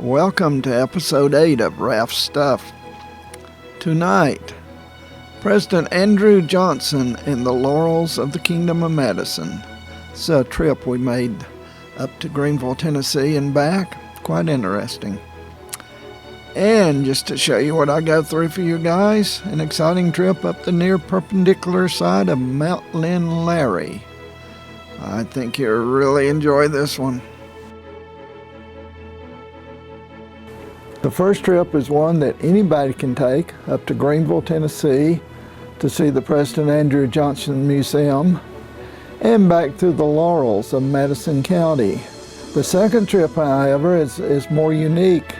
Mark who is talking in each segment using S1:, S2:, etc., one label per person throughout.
S1: Welcome to episode 8 of Ralph's Stuff. Tonight, President Andrew Johnson and the Laurels of the Kingdom of Madison. It's a trip we made up to Greenville, Tennessee and back. Quite interesting. And just to show you what I go through for you guys, an exciting trip up the near perpendicular side of Mount Lynn Larry. I think you'll really enjoy this one. The first trip is one that anybody can take up to Greenville, Tennessee to see the President Andrew Johnson Museum and back through the Laurels of Madison County. The second trip, however, is more unique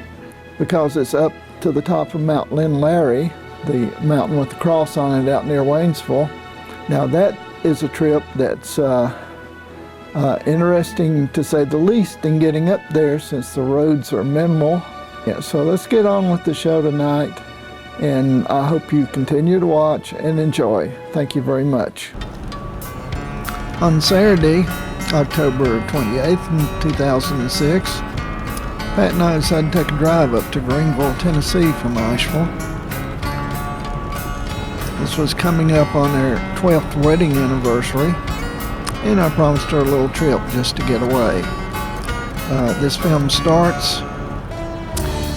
S1: because it's up to the top of Mount Lynn Larry, the mountain with the cross on it out near Waynesville. Now that is a trip that's interesting to say the least in getting up there since the roads are minimal. Yeah, so let's get on with the show tonight, and I hope you continue to watch and enjoy. Thank you very much. On Saturday, October 28th, 2006, Pat and I decided to take a drive up to Greenville, Tennessee from Asheville. This was coming up on their 12th wedding anniversary, and I promised her a little trip just to get away. This film starts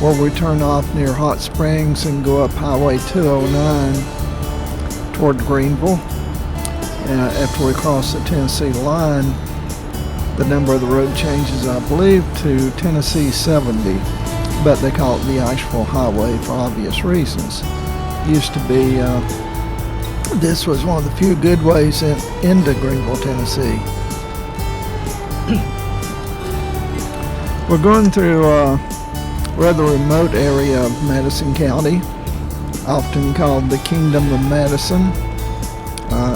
S1: where we turn off near Hot Springs and go up Highway 209 toward Greenville. After we cross the Tennessee line, the number of the road changes, I believe, to Tennessee 70, but they call it the Asheville Highway for obvious reasons. Used to be, this was one of the few good ways into Greenville, Tennessee. We're going through a rather remote area of Madison County, often called the Kingdom of Madison,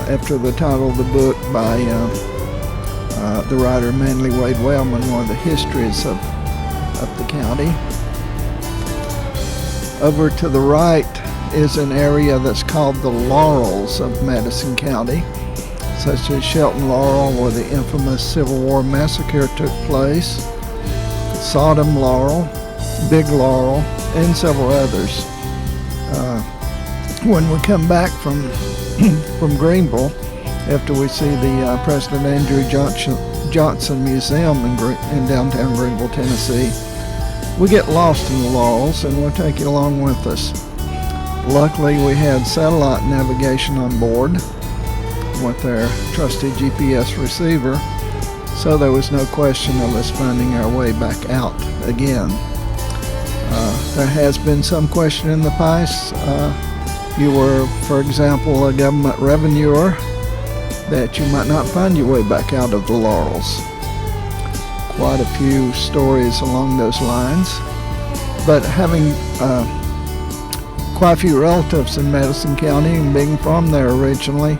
S1: after the title of the book by the writer Manly Wade Wellman, one of the histories of the county. Over to the right is an area that's called the Laurels of Madison County, such as Shelton Laurel, where the infamous Civil War massacre took place, Sodom Laurel, Big Laurel, and several others. When we come back from Greenville, after we see the President Andrew Johnson Museum in downtown Greenville, Tennessee, we get lost in the Laurels, and we'll take you along with us. Luckily, we had satellite navigation on board with their trusty GPS receiver, so there was no question of us finding our way back out again. There has been some question in the past. You were, for example, a government revenuer, that you might not find your way back out of the Laurels. Quite a few stories along those lines. But having quite a few relatives in Madison County and being from there originally,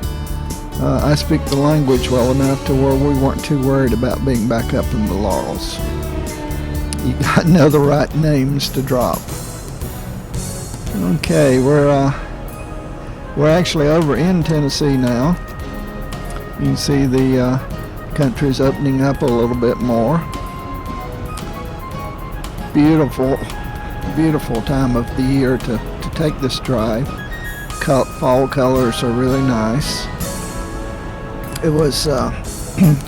S1: I speak the language well enough to where we weren't too worried about being back up in the Laurels. You gotta know the right names to drop. Okay, we're actually over in Tennessee now. You can see the country's opening up a little bit more. Beautiful, beautiful time of the year to take this drive. Fall colors are really nice. It was a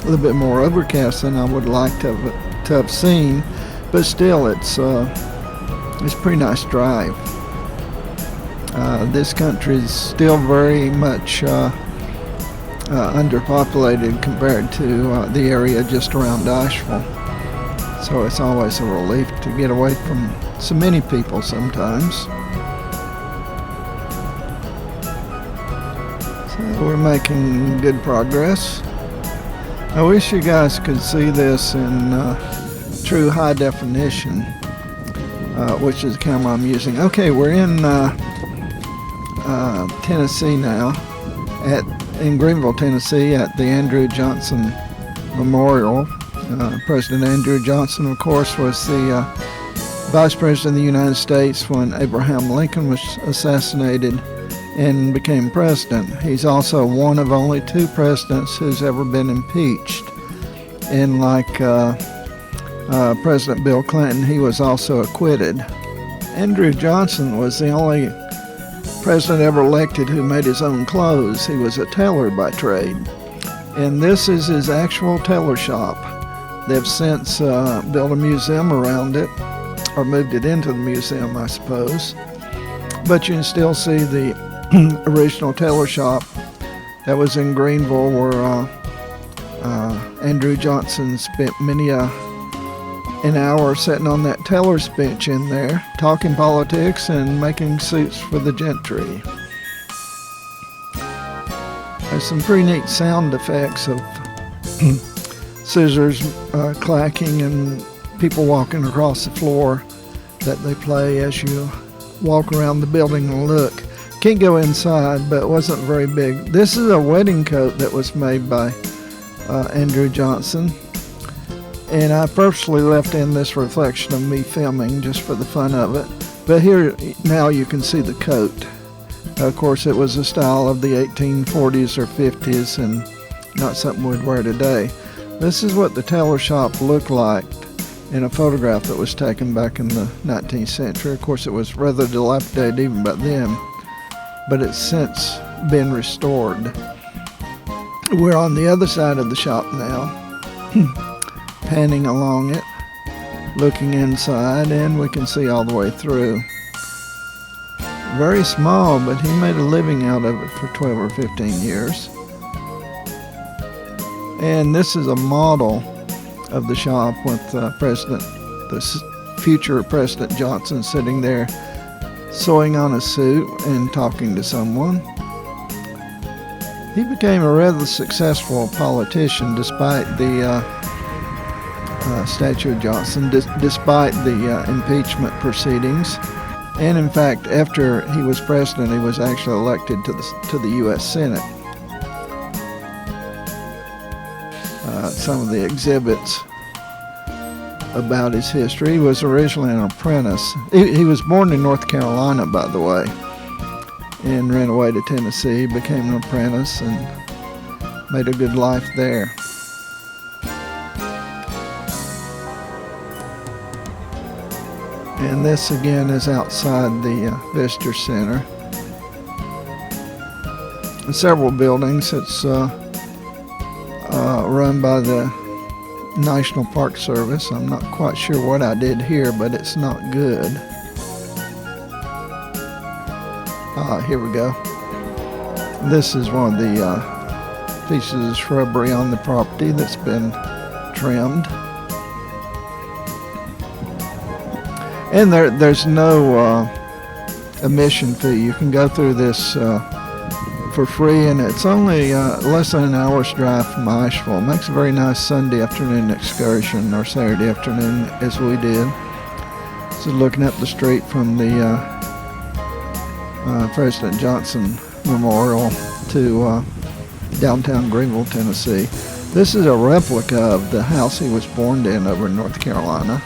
S1: little bit more overcast than I would like to have seen, but still, it's a pretty nice drive. This country is still very much underpopulated compared to the area just around Asheville. So it's always a relief to get away from so many people sometimes. So we're making good progress. I wish you guys could see this in true high definition, which is the camera I'm using. Okay, we're in Tennessee now, in Greenville, Tennessee, at the Andrew Johnson Memorial. President Andrew Johnson, of course, was the Vice President of the United States when Abraham Lincoln was assassinated and became president. He's also one of only 2 presidents who's ever been impeached. And like President Bill Clinton, he was also acquitted. Andrew Johnson was the only president ever elected who made his own clothes. He was a tailor by trade. And this is his actual tailor shop. They've since built a museum around it, or moved it into the museum, I suppose. But you can still see the original tailor shop that was in Greenville, where Andrew Johnson spent many an hour sitting on that tailor's bench in there, talking politics and making suits for the gentry. There's some pretty neat sound effects of scissors clacking and people walking across the floor that they play as you walk around the building and look. Can't go inside, but it wasn't very big. This is a wedding coat that was made by Andrew Johnson, and I purposely left in this reflection of me filming just for the fun of it. But here now you can see the coat. Of course, it was a style of the 1840s or 50s and not something we'd wear today. This is what the tailor shop looked like in a photograph that was taken back in the 19th century. Of course, it was rather dilapidated even by then, but it's since been restored. We're on the other side of the shop now, panning along it, looking inside, and we can see all the way through. Very small, but he made a living out of it for 12 or 15 years. And this is a model of the shop with the future President Johnson sitting there sewing on a suit and talking to someone. He became a rather successful politician despite the statue of Johnson, despite the impeachment proceedings. And in fact, after he was president, he was actually elected to the U.S. Senate. Some of the exhibits about his history. He was originally an apprentice. He was born in North Carolina, by the way, and ran away to Tennessee, became an apprentice, and made a good life there. And this again is outside the Visitor Center. In several buildings. It's run by the National Park Service. I'm not quite sure what I did here, but it's not good. Here we go. This is one of the pieces of shrubbery on the property that's been trimmed. And there's no admission fee. You can go through this for free, and it's only less than an hour's drive from Asheville. It makes a very nice Sunday afternoon excursion, or Saturday afternoon, as we did. So looking up the street from the President Johnson Memorial to downtown Greenville, Tennessee. This is a replica of the house he was born in over in North Carolina.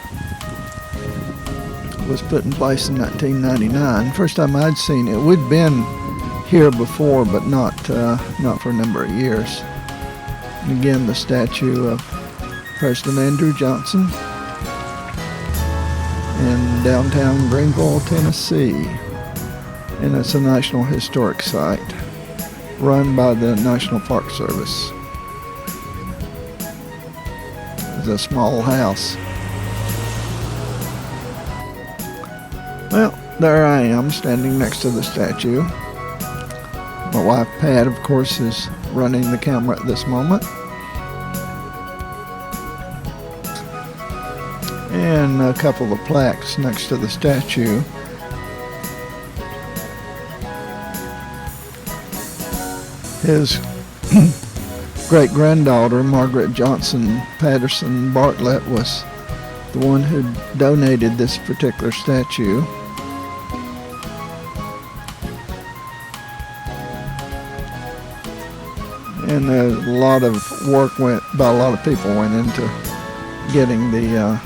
S1: It was put in place in 1999. First time I'd seen it. We'd been here before, but not for a number of years. And again, the statue of President Andrew Johnson in downtown Greenville, Tennessee. And it's a National Historic Site run by the National Park Service. It's a small house. Well, there I am, standing next to the statue. My wife, Pat, of course, is running the camera at this moment. And a couple of plaques next to the statue. His great-granddaughter, Margaret Johnson Patterson Bartlett, was the one who donated this particular statue. And a lot of work by a lot of people went into getting the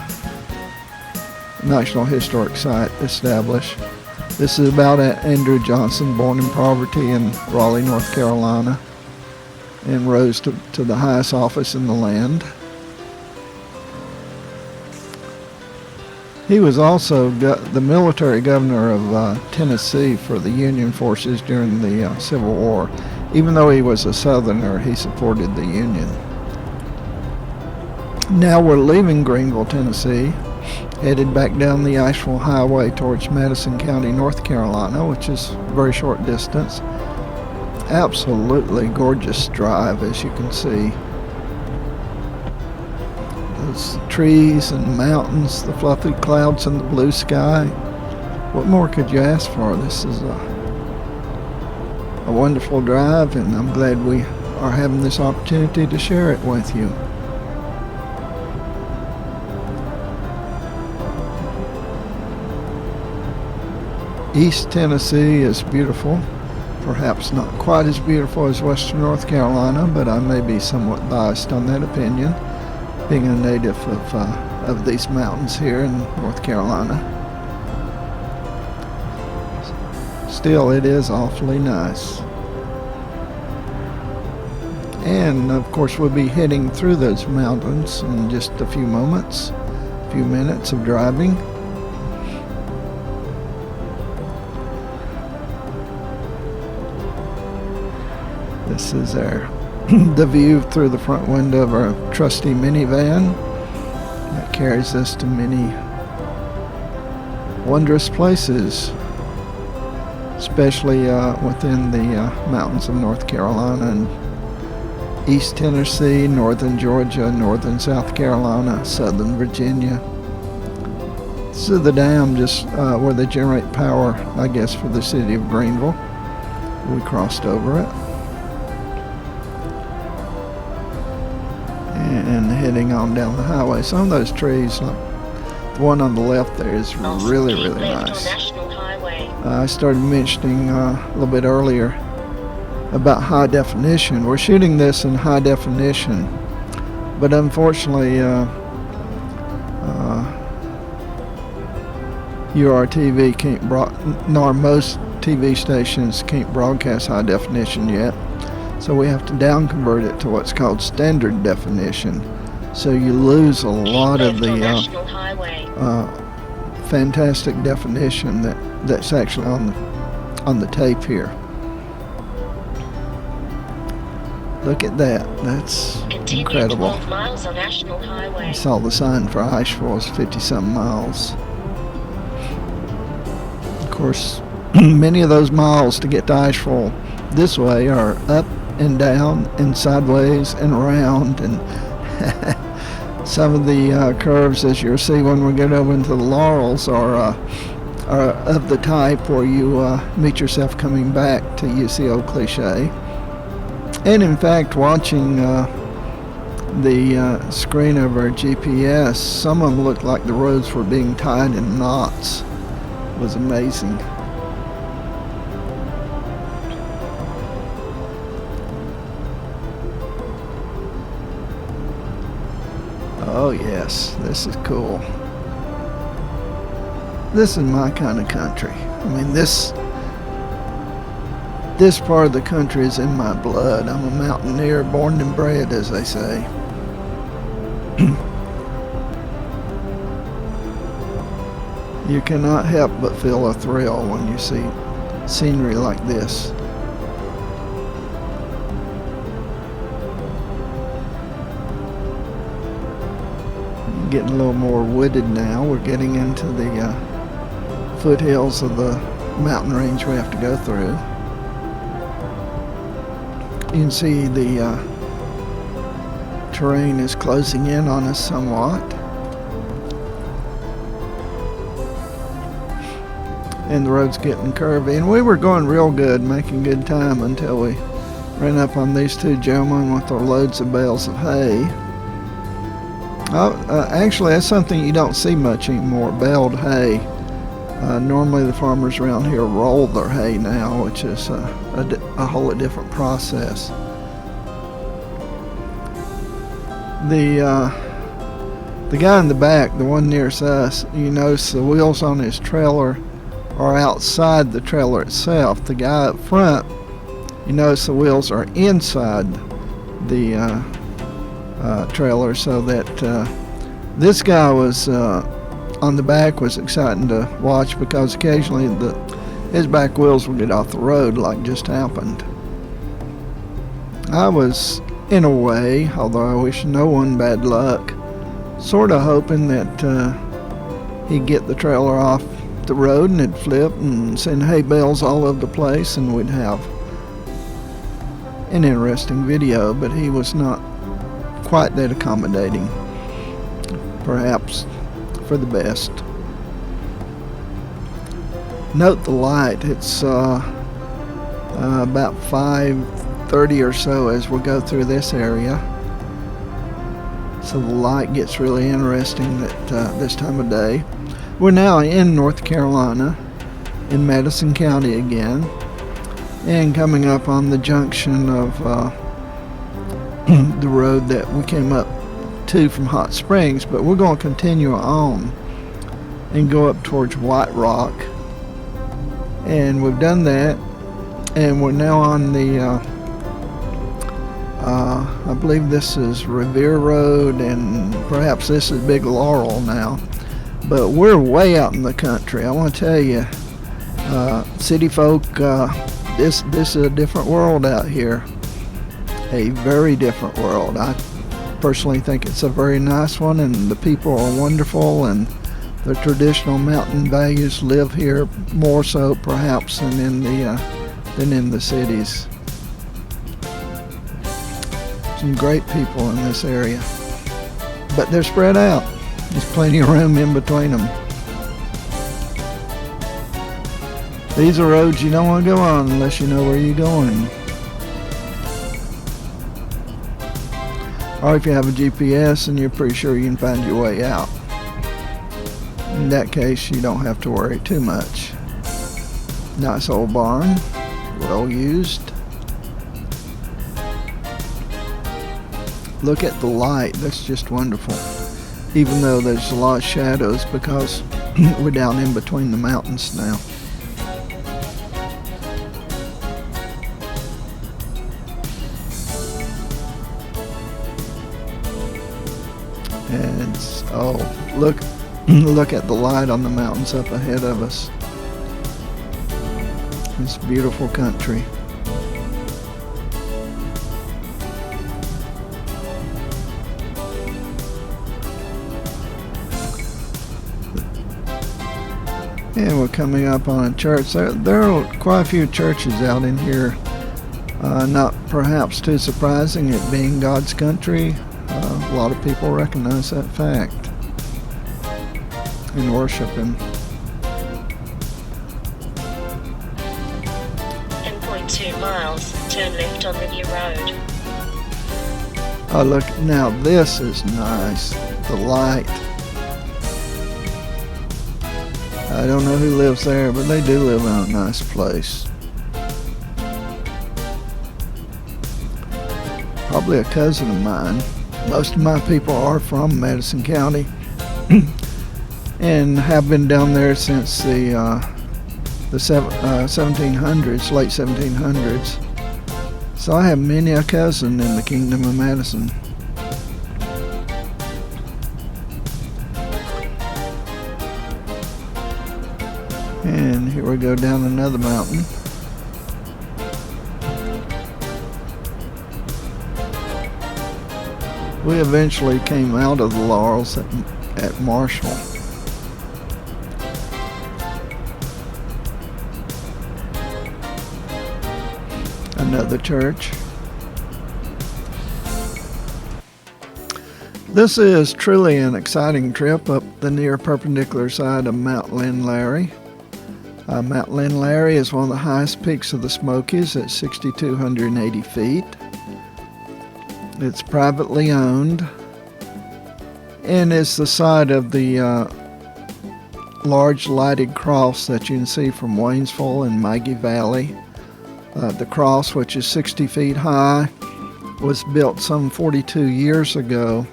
S1: National Historic Site established. This is about Andrew Johnson, born in poverty in Raleigh, North Carolina, and rose to the highest office in the land. He was also the military governor of Tennessee for the Union forces during the Civil War. Even though he was a Southerner, he supported the Union. Now we're leaving Greenville, Tennessee, headed back down the Asheville Highway towards Madison County, North Carolina, which is a very short distance. Absolutely gorgeous drive, as you can see. Those trees and mountains, the fluffy clouds and the blue sky. What more could you ask for? This is a wonderful drive, and I'm glad we are having this opportunity to share it with you. East Tennessee is beautiful. Perhaps not quite as beautiful as Western North Carolina, but I may be somewhat biased on that opinion, being a native of these mountains here in North Carolina. Still, it is awfully nice. And of course, we'll be heading through those mountains in just a few moments, a few minutes of driving. This is the view through the front window of our trusty minivan that carries us to many wondrous places, especially within the mountains of North Carolina and East Tennessee, northern Georgia, northern South Carolina, southern Virginia. This is the dam just where they generate power, I guess, for the city of Greenville. We crossed over it. And heading on down the highway. Some of those trees, like the one on the left there, is really, really nice. I started mentioning a little bit earlier about high definition. We're shooting this in high definition, but unfortunately URTV can't nor most TV stations can't broadcast high definition yet. So we have to down convert it to what's called standard definition. So you lose a lot of the fantastic definition that's actually on the tape here. Look at that. That's incredible. 12 miles on National Highway. I saw the sign for Asheville is 50-some miles. Of course, many of those miles to get to Asheville this way are up and down and sideways and around, and some of the curves, as you'll see when we get over into the Laurels, are of the type where you meet yourself coming back, to use the old cliche. And in fact, watching the screen of our GPS, some of them looked like the roads were being tied in knots. It was amazing. Oh yes, this is cool. This is my kind of country. I mean, this part of the country is in my blood. I'm a mountaineer, born and bred, as they say. You cannot help but feel a thrill when you see scenery like this. Getting a little more wooded now. We're getting into the foothills of the mountain range we have to go through. You can see the terrain is closing in on us somewhat. And the road's getting curvy. And we were going real good, making good time, until we ran up on these two gentlemen with their loads of bales of hay. Actually, that's something you don't see much anymore, baled hay. Normally the farmers around here roll their hay now, which is a wholly different process. The guy in the back, the one nearest us, you notice the wheels on his trailer are outside the trailer itself. The guy up front, you notice the wheels are inside the trailer, so that this guy was on the back was exciting to watch because occasionally his back wheels would get off the road like just happened. I was, in a way, although I wish no one bad luck, sort of hoping that he'd get the trailer off the road and it'd flip and send hay bales all over the place and we'd have an interesting video, but he was not quite that accommodating. Perhaps for the best. Note the light. It's about 5:30 or so as we go through this area. So the light gets really interesting at this time of day. We're now in North Carolina, in Madison County again, and coming up on the junction of the road that we came up to from Hot Springs, but we're going to continue on and go up towards White Rock, and we've done that, and we're now on the I believe this is Revere Road, and perhaps this is Big Laurel now, but we're way out in the country. I want to tell you, city folk, this is a different world out here, a very different world. I personally think it's a very nice one, and the people are wonderful, and the traditional mountain values live here more so perhaps than in the cities. Some great people in this area, but they're spread out. There's plenty of room in between them. These are roads you don't want to go on unless you know where you're going. Or if you have a GPS and you're pretty sure you can find your way out. In that case, you don't have to worry too much. Nice old barn, well used. Look at the light, that's just wonderful. Even though there's a lot of shadows because we're down in between the mountains now. And look at the light on the mountains up ahead of us. It's beautiful country. And we're coming up on a church. There are quite a few churches out in here. Not perhaps too surprising, it being God's country. A lot of people recognize that fact and worship Him.
S2: 10.2 miles, turn left on Revere Road.
S1: Oh, look, now this is nice. The light. I don't know who lives there, but they do live in a nice place. Probably a cousin of mine. Most of my people are from Madison County and have been down there since the 1700s, late 1700s. So I have many a cousin in the Kingdom of Madison. And here we go down another mountain. We eventually came out of the Laurels at Marshall. Another church. This is truly an exciting trip up the near perpendicular side of Mount Lynn Larry. Mount Lynn Larry is one of the highest peaks of the Smokies at 6,280 feet. It's privately owned and is the site of the large lighted cross that you can see from Waynesville and Maggie Valley. The cross, which is 60 feet high, was built some 42 years ago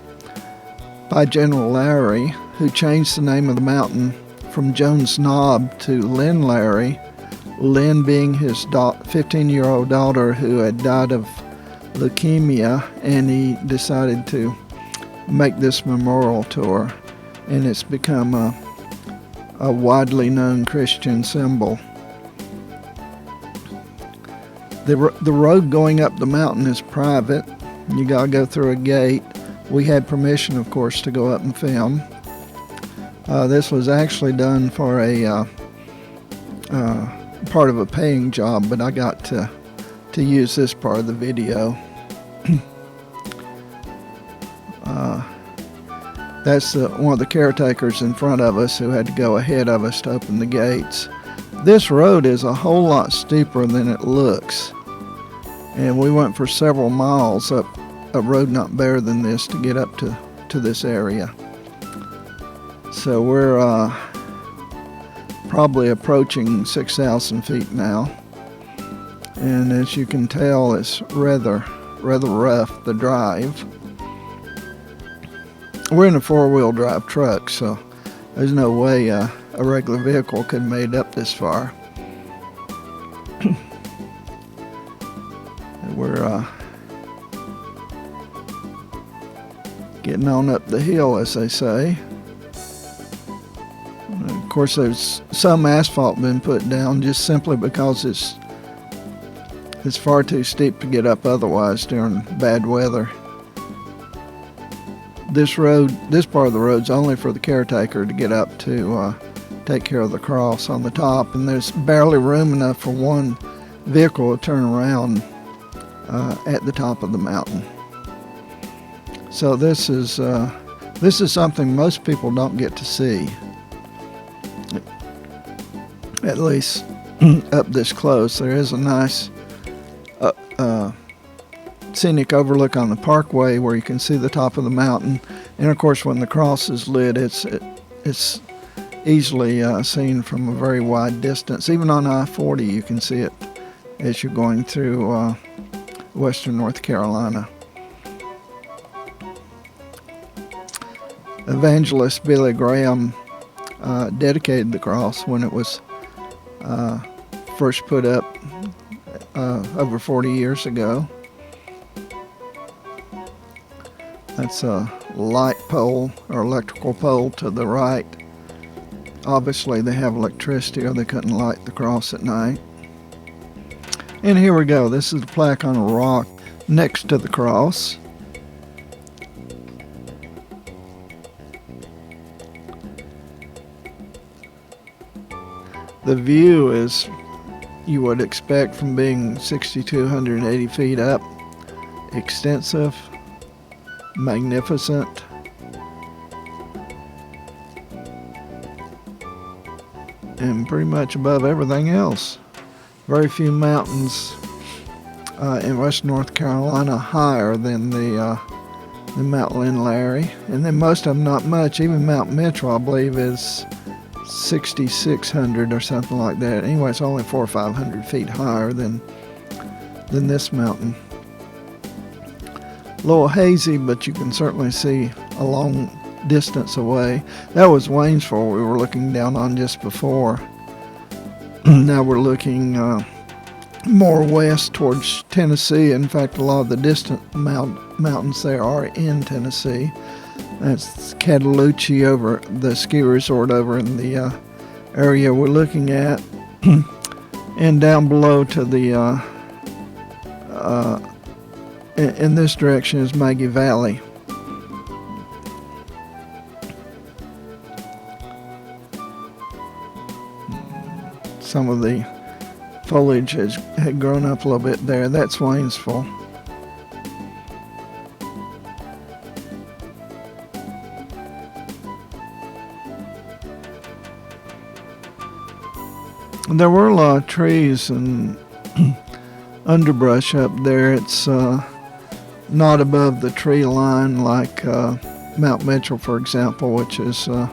S1: by General Larry, who changed the name of the mountain from Jones Knob to Lynn Larry, Lynn being his 15-year-old daughter who had died of leukemia, and he decided to make this memorial tour, and it's become a widely known Christian symbol. The road going up the mountain is private. You gotta go through a gate. We had permission, of course, to go up and film. This was actually done for a part of a paying job, but I got to use this part of the video. That's one of the caretakers in front of us who had to go ahead of us to open the gates. This road is a whole lot steeper than it looks, and we went for several miles up a road not better than this to get up to this area. So we're probably approaching 6,000 feet now, and as you can tell, it's rather rough, the drive. We're in a four-wheel drive truck, so there's no way a regular vehicle could have made up this far. We're getting on up the hill, as they say. And of course, there's some asphalt been put down just simply because it's far too steep to get up otherwise during bad weather. This part of the road's only for the caretaker to get up to take care of the cross on the top, and there's barely room enough for one vehicle to turn around at the top of the mountain. So this is something most people don't get to see, at least up this close. There is a nice scenic overlook on the parkway where you can see the top of the mountain, and of course when the cross is lit, it's easily seen from a very wide distance. Even on I-40 you can see it as you're going through western North Carolina. Evangelist Billy Graham dedicated the cross when it was first put up over 40 years ago. That's a light pole or electrical pole to the right. Obviously they have electricity or they couldn't light the cross at night. And here we go. This is the plaque on a rock next to the cross. The view is, you would expect from being 6,280 feet up, extensive, magnificent. And pretty much above everything else. Very few mountains in western North Carolina higher than the Mount Lynn Larry, and then most of them not much. Even Mount Mitchell, I believe, is 6,600 or something like that. Anyway, it's only 400 or 500 feet higher than this mountain. A little hazy, but you can certainly see a long distance away. That was Waynesville we were looking down on just before. Now we're looking more west towards Tennessee. In fact, a lot of the distant mountains there are in Tennessee. That's Cataloochee, over the ski resort over in the area we're looking at. And down below to the in this direction is Maggie Valley. Some of the foliage had grown up a little bit there. That's Waynesville. There were a lot of trees and underbrush up there. It's not above the tree line like Mount Mitchell, for example, which is a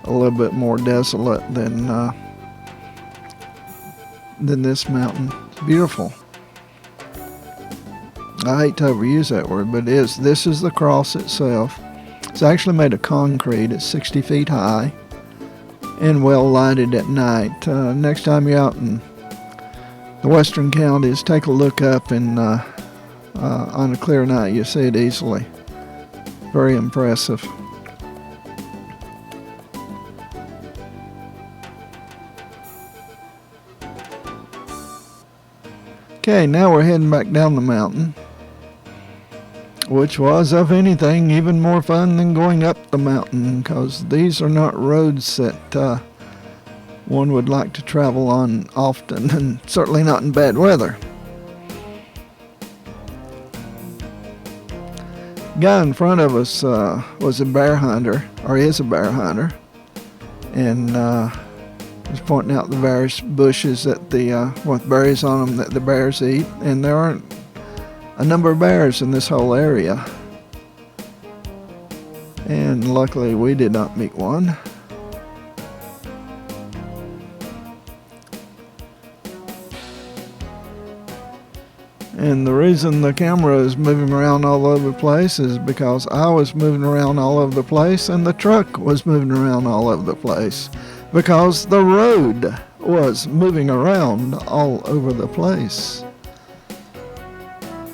S1: little bit more desolate than this mountain. It's beautiful. I hate to overuse that word, but this is the cross itself. It's actually made of concrete. It's 60 feet high and well lighted at night. Next time you're out in the western counties, take a look up, and on a clear night you see it easily. Very impressive. Okay, now we're heading back down the mountain, which was, if anything, even more fun than going up the mountain, because these are not roads that one would like to travel on often, and certainly not in bad weather. Guy in front of us was a bear hunter, or is a bear hunter, and was pointing out the various bushes that with berries on them that the bears eat, and there aren't a number of bears in this whole area. And luckily we did not meet one. And the reason the camera is moving around all over the place is because I was moving around all over the place and the truck was moving around all over the place because the road was moving around all over the place.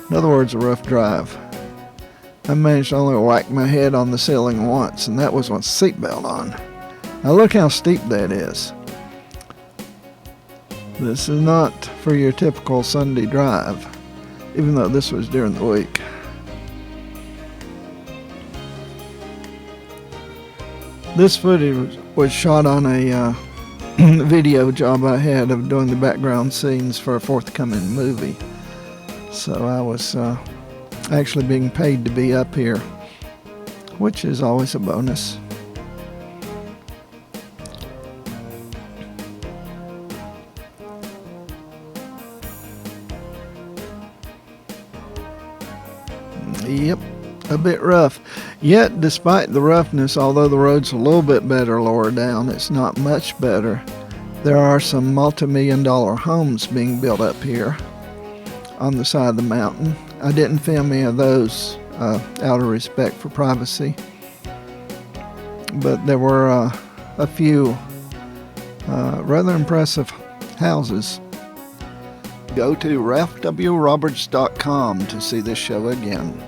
S1: In other words, a rough drive. I managed to only whack my head on the ceiling once, and that was with seatbelt on. Now look how steep that is. This is not for your typical Sunday drive, even though this was during the week. This footage was shot on a video job I had of doing the background scenes for a forthcoming movie. So I was actually being paid to be up here, which is always a bonus. Yep, a bit rough. Yet, despite the roughness, although the road's a little bit better lower down, it's not much better. There are some multi-million-dollar homes being built up here on the side of the mountain. I didn't film any of those out of respect for privacy, but there were a few rather impressive houses. Go to ralphwroberts.com to see this show again.